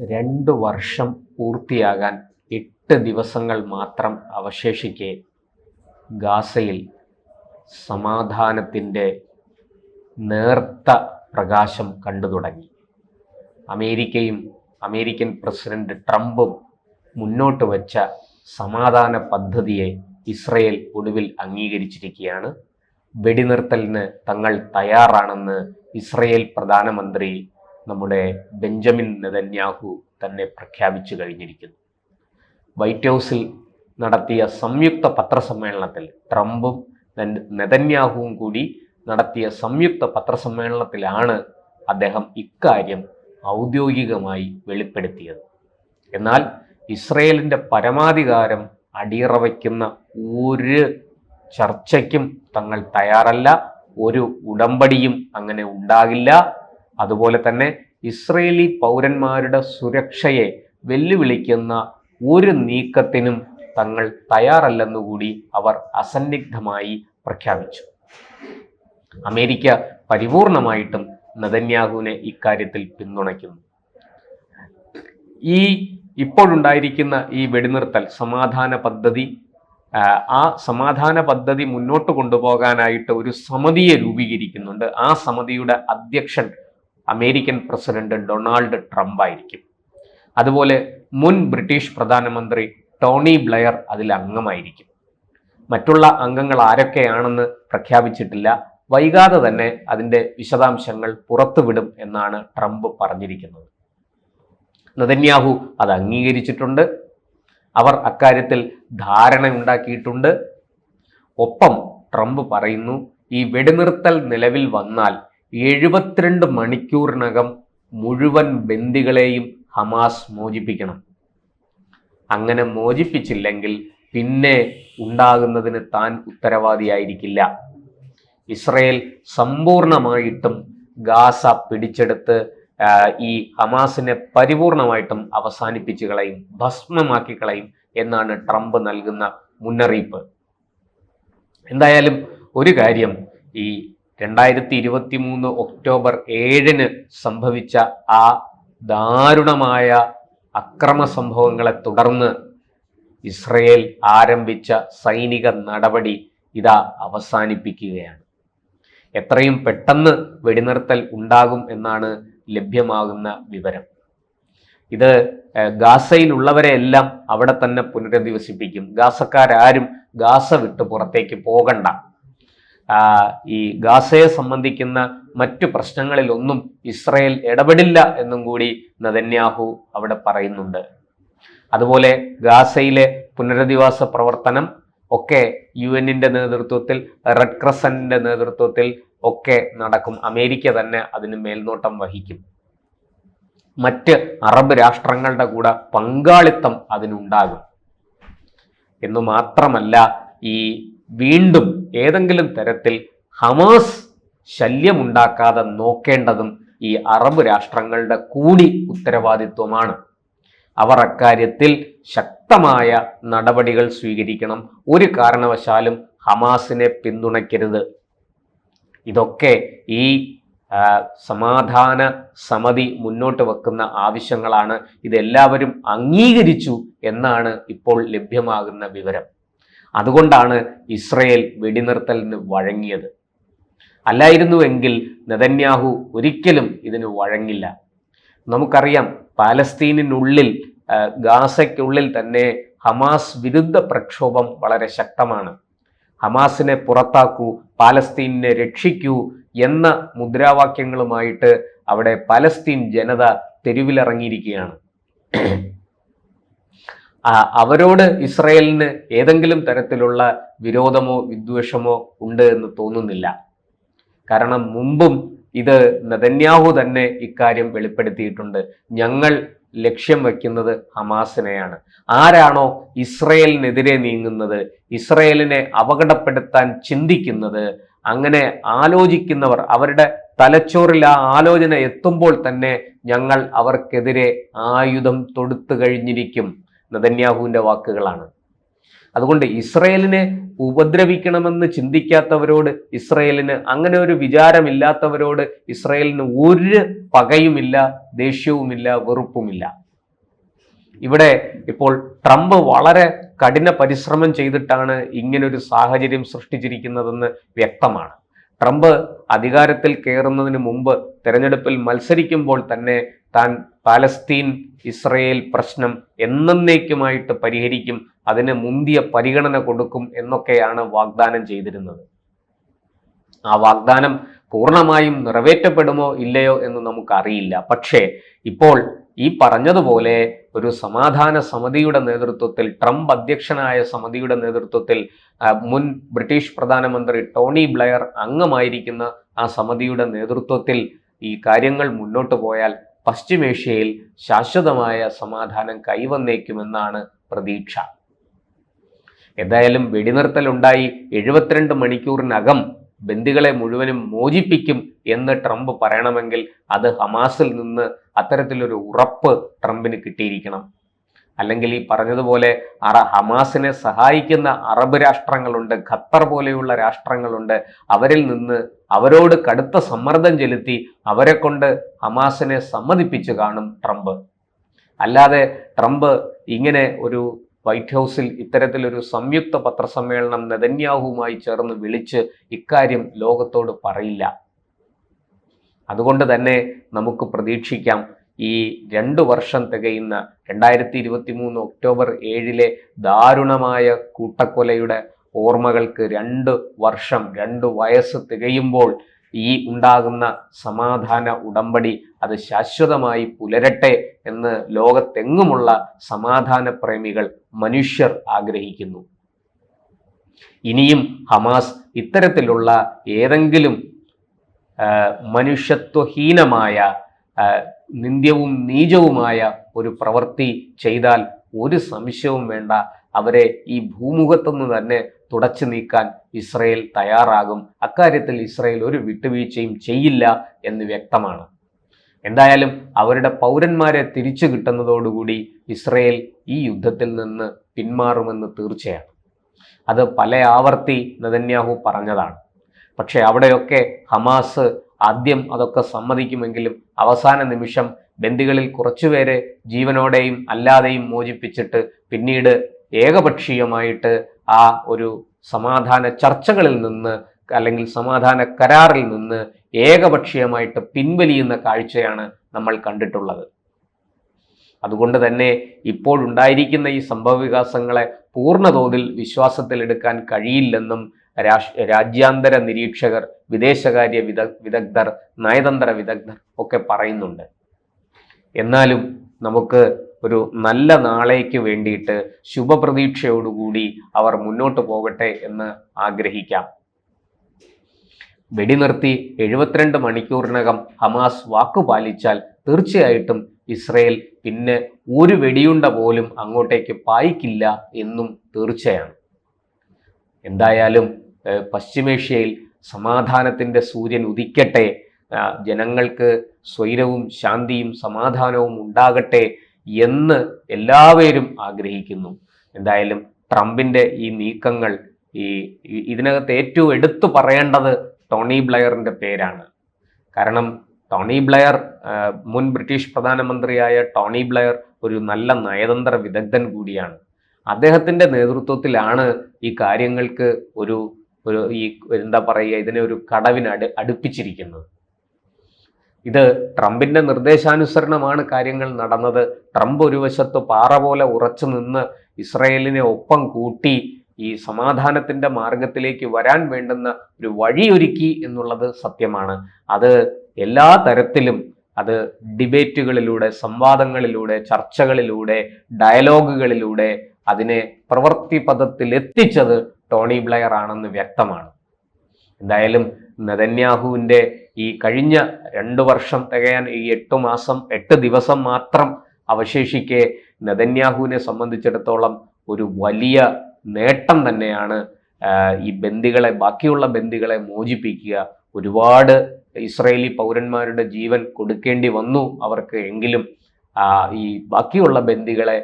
2 വർഷം പൂർത്തിയാകാൻ 8 ദിവസങ്ങൾ മാത്രം അവശേഷിക്കെ ഗാസയിൽ സമാധാനത്തിൻ്റെ നേർത്ത പ്രകാശം കണ്ടു തുടങ്ങി. അമേരിക്കയും അമേരിക്കൻ പ്രസിഡന്റ് ട്രംപും മുന്നോട്ട് വച്ച സമാധാന പദ്ധതിയെ ഇസ്രയേൽ ഒടുവിൽ അംഗീകരിച്ചിരിക്കുകയാണ്. വെടിനിർത്തലിന് തങ്ങൾ തയ്യാറാണെന്ന് ഇസ്രയേൽ പ്രധാനമന്ത്രി നമ്മുടെ ബെഞ്ചമിൻ നെതന്യാഹു തന്നെ പ്രഖ്യാപിച്ചു കഴിഞ്ഞിരിക്കുന്നു. വൈറ്റ് ഹൗസിൽ നടത്തിയ സംയുക്ത പത്രസമ്മേളനത്തിൽ ട്രംപും നെതന്യാഹുവും കൂടി നടത്തിയ സംയുക്ത പത്രസമ്മേളനത്തിലാണ് അദ്ദേഹം ഇക്കാര്യം ഔദ്യോഗികമായി വെളിപ്പെടുത്തിയത്. എന്നാൽ ഇസ്രയേലിൻ്റെ പരമാധികാരം അടിയറവയ്ക്കുന്ന ഒരു ചർച്ചയ്ക്കും തങ്ങൾ തയ്യാറല്ല, ഒരു ഉടമ്പടിയും അങ്ങനെ ഉണ്ടാകില്ല. അതുപോലെ തന്നെ ഇസ്രയേലി പൗരന്മാരുടെ സുരക്ഷയെ വെല്ലുവിളിക്കുന്ന ഒരു നീക്കത്തിനും തങ്ങൾ തയ്യാറല്ലെന്നുകൂടി അവർ അസന്നിഗ്ധമായി പ്രഖ്യാപിച്ചു. അമേരിക്ക പരിപൂർണമായിട്ടും നെതന്യാഹുവിനെ ഇക്കാര്യത്തിൽ പിന്തുണയ്ക്കുന്നു. ഇപ്പോഴുണ്ടായിരിക്കുന്ന ഈ വെടിനിർത്തൽ സമാധാന പദ്ധതി, ആ സമാധാന പദ്ധതി മുന്നോട്ട് കൊണ്ടുപോകാനായിട്ട് ഒരു സമിതിയെ രൂപീകരിക്കുന്നുണ്ട്. ആ സമിതിയുടെ അധ്യക്ഷൻ അമേരിക്കൻ പ്രസിഡന്റ് ഡൊണാൾഡ് ട്രംപ് ആയിരിക്കും. അതുപോലെ മുൻ ബ്രിട്ടീഷ് പ്രധാനമന്ത്രി ടോണി ബ്ലെയർ അതിൽ അംഗമായിരിക്കും. മറ്റുള്ള അംഗങ്ങൾ ആരൊക്കെയാണെന്ന് പ്രഖ്യാപിച്ചിട്ടില്ല. വൈകാതെ തന്നെ അതിൻ്റെ വിശദാംശങ്ങൾ പുറത്തുവിടും എന്നാണ് ട്രംപ് പറഞ്ഞിരിക്കുന്നത്. നെതന്യാഹു അത് അംഗീകരിച്ചിട്ടുണ്ട്. അവർ അക്കാര്യത്തിൽ ധാരണയുണ്ടാക്കിയിട്ടുണ്ട്. ഒപ്പം ട്രംപ് പറയുന്നു, ഈ വെടിനിർത്തൽ നിലവിൽ വന്നാൽ 72 മണിക്കൂറിനകം മുഴുവൻ ബന്ദികളെയും ഹമാസ് മോചിപ്പിക്കണം. അങ്ങനെ മോചിപ്പിച്ചില്ലെങ്കിൽ പിന്നെ ഉണ്ടാകുന്നതിന് താൻ ഉത്തരവാദിയായിരിക്കില്ല. ഇസ്രയേൽ സമ്പൂർണമായിട്ടും ഗാസ പിടിച്ചെടുത്ത് ഈ ഹമാസിനെ പരിപൂർണമായിട്ടും അവസാനിപ്പിച്ചു കളയും, ഭസ്മമാക്കി കളയും എന്നാണ് ട്രംപ് നൽകുന്ന മുന്നറിയിപ്പ്. എന്തായാലും ഒരു കാര്യം, ഈ 2023 ഒക്ടോബർ 7 സംഭവിച്ച ആ ദാരുണമായ അക്രമ സംഭവങ്ങളെ തുടർന്ന് ഇസ്രയേൽ ആരംഭിച്ച സൈനിക നടപടി ഇതാ അവസാനിപ്പിക്കുകയാണ്. എത്രയും പെട്ടെന്ന് വെടിനിർത്തൽ ഉണ്ടാകും എന്നാണ് ലഭ്യമാകുന്ന വിവരം. ഇത് ഗാസയിലുള്ളവരെ എല്ലാം അവിടെ തന്നെ പുനരധിവസിപ്പിക്കും. ഗാസക്കാരും ഗാസ വിട്ട് പുറത്തേക്ക് പോകണ്ട. ഈ ഗാസയെ സംബന്ധിക്കുന്ന മറ്റു പ്രശ്നങ്ങളിലൊന്നും ഇസ്രയേൽ ഇടപെടില്ല എന്നും കൂടി നെതന്യാഹു അവിടെ പറയുന്നുണ്ട്. അതുപോലെ ഗാസയിലെ പുനരധിവാസ പ്രവർത്തനം ഒക്കെ UN-ന്റെ നേതൃത്വത്തിൽ, റെഡ് ക്രസന്റിന്റെ നേതൃത്വത്തിൽ ഒക്കെ നടക്കും. അമേരിക്ക തന്നെ അതിന് മേൽനോട്ടം വഹിക്കും. മറ്റ് അറബ് രാഷ്ട്രങ്ങളുടെ കൂടെ പങ്കാളിത്തം അതിനുണ്ടാകും. എന്നു മാത്രമല്ല, ഈ വീണ്ടും ഏതെങ്കിലും തരത്തിൽ ഹമാസ് ശല്യമുണ്ടാക്കാതെ നോക്കേണ്ടതും ഈ അറബ് രാഷ്ട്രങ്ങളുടെ കൂടി ഉത്തരവാദിത്വമാണ്. അവർ അക്കാര്യത്തിൽ ശക്തമായ നടപടികൾ സ്വീകരിക്കണം. ഒരു കാരണവശാലും ഹമാസിനെ പിന്തുണയ്ക്കരുത്. ഇതൊക്കെ ഈ സമാധാന സമിതി മുന്നോട്ട് വെക്കുന്ന ആവശ്യങ്ങളാണ്. ഇതെല്ലാവരും അംഗീകരിച്ചു എന്നാണ് ഇപ്പോൾ ലഭ്യമാകുന്ന വിവരം. അതുകൊണ്ടാണ് ഇസ്രയേൽ വെടിനിർത്തലിന് വഴങ്ങിയത്. അല്ലായിരുന്നുവെങ്കിൽ നെതന്യാഹു ഒരിക്കലും ഇതിന് വഴങ്ങില്ല. നമുക്കറിയാം, പാലസ്തീനിനുള്ളിൽ, ഗാസയ്ക്കുള്ളിൽ തന്നെ ഹമാസ് വിരുദ്ധ പ്രക്ഷോഭം വളരെ ശക്തമാണ്. ഹമാസിനെ പുറത്താക്കൂ, പാലസ്തീനെ രക്ഷിക്കൂ എന്ന മുദ്രാവാക്യങ്ങളുമായിട്ട് അവിടെ പലസ്തീൻ ജനത തെരുവിലിറങ്ങിയിരിക്കുകയാണ്. അവരോട് ഇസ്രയേലിന് ഏതെങ്കിലും തരത്തിലുള്ള വിരോധമോ വിദ്വേഷമോ ഉണ്ട് എന്ന് തോന്നുന്നില്ല. കാരണം മുമ്പും ഇത് നെതന്യാഹു തന്നെ ഇക്കാര്യം വെളിപ്പെടുത്തിയിട്ടുണ്ട്. ഞങ്ങൾ ലക്ഷ്യം വയ്ക്കുന്നത് ഹമാസിനെയാണ്. ആരാണോ ഇസ്രയേലിനെതിരെ നീങ്ങുന്നത്, ഇസ്രയേലിനെ അപകടപ്പെടുത്താൻ ചിന്തിക്കുന്നത്, അങ്ങനെ ആലോചിക്കുന്നവർ, അവരുടെ തലച്ചോറിൽ ആ ആലോചന എത്തുമ്പോൾ തന്നെ ഞങ്ങൾ അവർക്കെതിരെ ആയുധം തൊടുത്തു കഴിഞ്ഞിരിക്കും. നെതന്യാഹുവിൻ്റെ വാക്കുകളാണ്. അതുകൊണ്ട് ഇസ്രയേലിനെ ഉപദ്രവിക്കണമെന്ന് ചിന്തിക്കാത്തവരോട്, ഇസ്രയേലിന് അങ്ങനെ ഒരു വിചാരമില്ലാത്തവരോട് ഇസ്രയേലിന് ഒരു പകയുമില്ല, ദേഷ്യവുമില്ല, വെറുപ്പുമില്ല. ഇവിടെ ഇപ്പോൾ ട്രംപ് വളരെ കഠിന പരിശ്രമം ചെയ്തിട്ടാണ് ഇങ്ങനൊരു സാഹചര്യം സൃഷ്ടിച്ചിരിക്കുന്നതെന്ന് വ്യക്തമാണ്. ട്രംപ് അധികാരത്തിൽ കയറുന്നതിന് മുമ്പ് തെരഞ്ഞെടുപ്പിൽ മത്സരിക്കുമ്പോൾ തന്നെ താൻ പാലസ്തീൻ ഇസ്രയേൽ പ്രശ്നം എന്നേക്കുമായിട്ട് പരിഹരിക്കും, അതിന് മുന്തിയ പരിഗണന കൊടുക്കും എന്നൊക്കെയാണ് വാഗ്ദാനം ചെയ്തിരുന്നത്. ആ വാഗ്ദാനം പൂർണ്ണമായും നിറവേറ്റപ്പെടുമോ ഇല്ലയോ എന്ന് നമുക്കറിയില്ല. പക്ഷേ ഇപ്പോൾ ഈ പറഞ്ഞതുപോലെ ഒരു സമാധാന സമിതിയുടെ നേതൃത്വത്തിൽ, ട്രംപ് അധ്യക്ഷനായ സമിതിയുടെ നേതൃത്വത്തിൽ, മുൻ ബ്രിട്ടീഷ് പ്രധാനമന്ത്രി ടോണി ബ്ലെയർ അംഗമായിരിക്കുന്ന ആ സമിതിയുടെ നേതൃത്വത്തിൽ ഈ കാര്യങ്ങൾ മുന്നോട്ട് പോയാൽ പശ്ചിമേഷ്യയിൽ ശാശ്വതമായ സമാധാനം കൈവന്നേക്കുമെന്നാണ് പ്രതീക്ഷ. എന്തായാലും വെടിനിർത്തലുണ്ടായി 72 മണിക്കൂറിനകം ബന്ദികളെ മുഴുവനും മോചിപ്പിക്കും എന്ന് ട്രംപ് പറയണമെങ്കിൽ അത് ഹമാസിൽ നിന്ന് അത്തരത്തിലൊരു ഉറപ്പ് ട്രംപിന് കിട്ടിയിരിക്കണം. അല്ലെങ്കിൽ ഈ പറഞ്ഞതുപോലെ ഹമാസിനെ സഹായിക്കുന്ന അറബ് രാഷ്ട്രങ്ങളുണ്ട്, ഖത്തർ പോലെയുള്ള രാഷ്ട്രങ്ങളുണ്ട്, അവരിൽ നിന്ന് അവരോട് കടുത്ത സമ്മർദ്ദം ചെലുത്തി അവരെ കൊണ്ട് ഹമാസിനെ സമ്മതിപ്പിച്ച് കാണും ട്രംപ്. അല്ലാതെ ട്രംപ് ഇങ്ങനെ ഒരു വൈറ്റ് ഹൗസിൽ ഇത്തരത്തിലൊരു സംയുക്ത പത്രസമ്മേളനം നെതന്യാഹുവുമായി ചേർന്ന് വിളിച്ച് ഇക്കാര്യം ലോകത്തോട് പറയില്ല. അതുകൊണ്ട് തന്നെ നമുക്ക് പ്രതീക്ഷിക്കാം ഈ 2 വർഷം തികയുന്ന 2023 ഒക്ടോബർ 7 ദാരുണമായ കൂട്ടക്കൊലയുടെ ഓർമ്മകൾക്ക് 2 വർഷം 2 വയസ്സ് തികയുമ്പോൾ ഈ ഉണ്ടാകുന്ന സമാധാന ഉടമ്പടി അത് ശാശ്വതമായി പുലരട്ടെ എന്ന് ലോകത്തെങ്ങുമുള്ള സമാധാന പ്രേമികൾ, മനുഷ്യർ ആഗ്രഹിക്കുന്നു. ഇനിയും ഹമാസ് ഇത്തരത്തിലുള്ള ഏതെങ്കിലും മനുഷ്യത്വഹീനമായ നിന്ദ്യവും നീചവുമായ ഒരു പ്രവൃത്തി ചെയ്താൽ ഒരു സംശയവും വേണ്ട, അവരെ ഈ ഭൂമുഖത്തുനിന്ന് തന്നെ തുടച്ചു നീക്കാൻ ഇസ്രയേൽ തയ്യാറാകും. അക്കാര്യത്തിൽ ഇസ്രയേൽ ഒരു വിട്ടുവീഴ്ചയും ചെയ്യില്ല എന്ന് വ്യക്തമാണ്. എന്തായാലും അവരുടെ പൗരന്മാരെ തിരിച്ചു കിട്ടുന്നതോടുകൂടി ഇസ്രയേൽ ഈ യുദ്ധത്തിൽ നിന്ന് പിന്മാറുമെന്ന് തീർച്ചയാണ്. അത് പല ആവർത്തി നെതന്യാഹു പറഞ്ഞതാണ്. പക്ഷെ അവിടെയൊക്കെ ഹമാസ് ആദ്യം അതൊക്കെ സമ്മതിക്കുമെങ്കിലും അവസാന നിമിഷം ബന്ദികളിൽ കുറച്ചുപേരെ ജീവനോടെയും അല്ലാതെയും മോചിപ്പിച്ചിട്ട് പിന്നീട് ഏകപക്ഷീയമായിട്ട് ആ ഒരു സമാധാന ചർച്ചകളിൽ നിന്ന് അല്ലെങ്കിൽ സമാധാന കരാറിൽ നിന്ന് ഏകപക്ഷീയമായിട്ട് പിൻവലിയുന്ന കാഴ്ചയാണ് നമ്മൾ കണ്ടിട്ടുള്ളത്. അതുകൊണ്ട് തന്നെ ഇപ്പോഴുണ്ടായിരിക്കുന്ന ഈ സംഭവവികാസങ്ങളെ പൂർണ്ണതോതിൽ വിശ്വാസത്തിലെടുക്കാൻ കഴിയില്ലെന്നും രാജ്യാന്തര നിരീക്ഷകർ, വിദേശകാര്യ വിദഗ്ധർ, നയതന്ത്ര വിദഗ്ധർ ഒക്കെ പറയുന്നുണ്ട്. എന്നാലും നമുക്ക് ഒരു നല്ല നാളേക്ക് വേണ്ടിയിട്ട് ശുഭപ്രതീക്ഷയോടുകൂടി അവർ മുന്നോട്ട് പോകട്ടെ എന്ന് ആഗ്രഹിക്കാം. വെടിനിർത്തി 72 മണിക്കൂറിനകം ഹമാസ് വാക്കുപാലിച്ചാൽ തീർച്ചയായിട്ടും ഇസ്രയേൽ പിന്നെ ഒരു വെടിയുണ്ട പോലും അങ്ങോട്ടേക്ക് പായിക്കില്ല എന്നും തീർച്ചയാണ്. എന്തായാലും പശ്ചിമേഷ്യയിൽ സമാധാനത്തിൻ്റെ സൂര്യൻ ഉദിക്കട്ടെ, ജനങ്ങൾക്ക് സ്വൈരവും ശാന്തിയും സമാധാനവും ഉണ്ടാകട്ടെ എന്ന് എല്ലാവരും ആഗ്രഹിക്കുന്നു. എന്തായാലും ട്രംപിൻ്റെ ഈ നീക്കങ്ങൾ, ഇതിനകത്ത് ഏറ്റവും എടുത്തു പറയേണ്ടത് ടോണി ബ്ലെയറിൻ്റെ പേരാണ്. കാരണം ടോണി ബ്ലെയർ, മുൻ ബ്രിട്ടീഷ് പ്രധാനമന്ത്രിയായ ടോണി ബ്ലെയർ ഒരു നല്ല നയതന്ത്ര വിദഗ്ധൻ കൂടിയാണ്. അദ്ദേഹത്തിൻ്റെ നേതൃത്വത്തിലാണ് ഈ കാര്യങ്ങൾക്ക് ഈ എന്താ പറയുക, ഇതിനെ ഒരു കടവിന് അടുപ്പിച്ചിരിക്കുന്നത്. ഇത് ട്രംപിന്റെ നിർദ്ദേശാനുസരണമാണ് കാര്യങ്ങൾ നടന്നത്. ട്രംപ് ഒരു വശത്ത് പാറ പോലെ ഉറച്ചു നിന്ന് ഇസ്രയേലിനെ ഒപ്പം കൂട്ടി ഈ സമാധാനത്തിന്റെ മാർഗത്തിലേക്ക് വരാൻ വേണ്ടുന്ന ഒരു വഴിയൊരുക്കി എന്നുള്ളത് സത്യമാണ്. അത് എല്ലാ തരത്തിലും, അത് ഡിബേറ്റുകളിലൂടെ, സംവാദങ്ങളിലൂടെ, ചർച്ചകളിലൂടെ, ഡയലോഗുകളിലൂടെ അതിനെ പ്രവൃത്തി പദത്തിൽ എത്തിച്ചത് ടോണി ബ്ലെയർ ആണെന്ന് വ്യക്തമാണ്. എന്തായാലും നെതന്യാഹുവിൻ്റെ ഈ കഴിഞ്ഞ 2 വർഷം തികയാൻ ഈ 8 മാസം 8 ദിവസം മാത്രം അവശേഷിക്കെ നെതന്യാഹുവിനെ സംബന്ധിച്ചിടത്തോളം ഒരു വലിയ നേട്ടം തന്നെയാണ് ഈ ബാക്കിയുള്ള ബന്ദികളെ മോചിപ്പിക്കുക. ഒരുപാട് ഇസ്രയേലി പൗരന്മാരുടെ ജീവൻ കൊടുക്കേണ്ടി വന്നു അവർക്ക്. എങ്കിലും ഈ ബാക്കിയുള്ള ബന്ദികളെ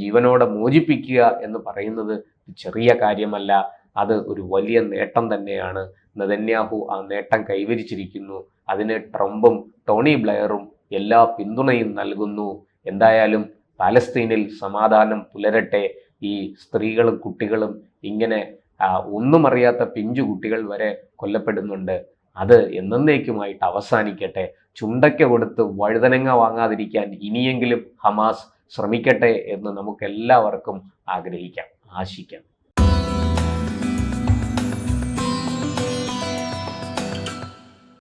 ജീവനോടെ മോചിപ്പിക്കുക എന്ന് പറയുന്നത് ചെറിയ കാര്യമല്ല. അത് ഒരു വലിയ നേട്ടം തന്നെയാണ്. നെതന്യാഹു ആ നേട്ടം കൈവരിച്ചിരിക്കുന്നു. അതിന് ട്രംപും ടോണി ബ്ലെയറും എല്ലാ പിന്തുണയും നൽകുന്നു. എന്തായാലും പാലസ്തീനിൽ സമാധാനം പുലരട്ടെ. ഈ സ്ത്രീകളും കുട്ടികളും ഇങ്ങനെ ഒന്നും അറിയാത്ത പിഞ്ചു കുട്ടികൾ വരെ കൊല്ലപ്പെടുന്നുണ്ട്. അത് എന്നേക്കുമായിട്ട് അവസാനിക്കട്ടെ. ചുണ്ടയ്ക്ക കൊടുത്ത് വഴുതനങ്ങ വാങ്ങാതിരിക്കാൻ ഇനിയെങ്കിലും ഹമാസ് ശ്രമിക്കട്ടെ എന്ന് നമുക്കെല്ലാവർക്കും ആഗ്രഹിക്കാം, ആശിക്കാം.